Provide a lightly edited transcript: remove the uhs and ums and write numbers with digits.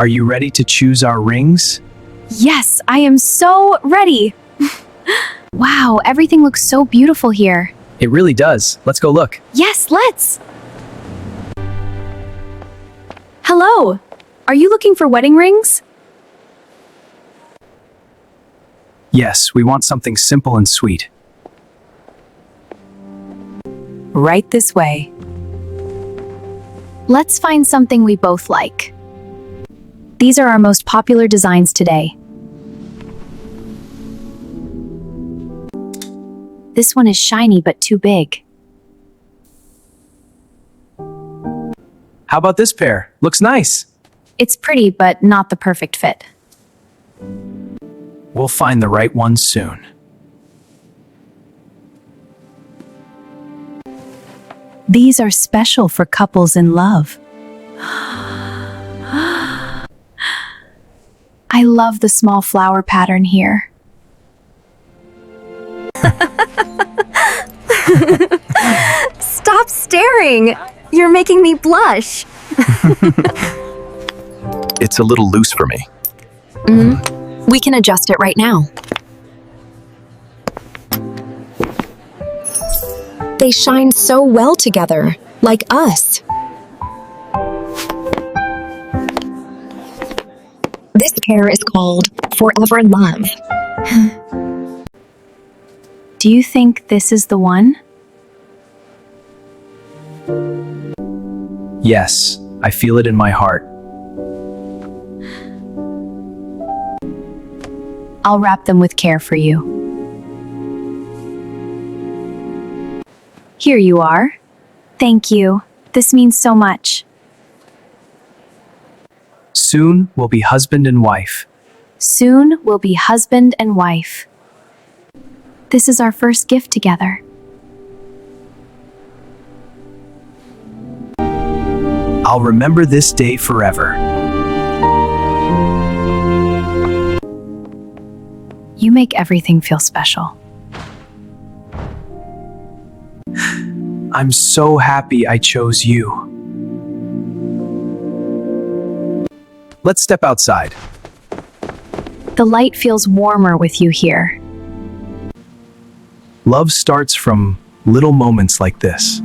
Are you ready to choose our rings? Yes, I am so ready. Wow, everything looks so beautiful here. It really does. Let's go look. Yes, let's. Hello. Are you looking for wedding rings? Yes, we want something simple and sweet. Right this way. Let's find something we both like. These are our most popular designs today. This one is shiny but too big. How about this pair? Looks nice. It's pretty but not the perfect fit. We'll find the right one soon. These are special for couples in love. I love the small flower pattern here. Stop staring! You're making me blush. It's a little loose for me. We can adjust it right now. They shine so well together, like us. This pair is called Forever Love. Do you think this is the one? Yes, I feel it in my heart. I'll wrap them with care for you. Here you are. Thank you. This means so much. Soon we'll be husband and wife. Soon we'll be husband and wife. This is our first gift together. I'll remember this day forever. You make everything feel special. I'm so happy I chose you. Let's step outside. The light feels warmer with you here. Love starts from little moments like this.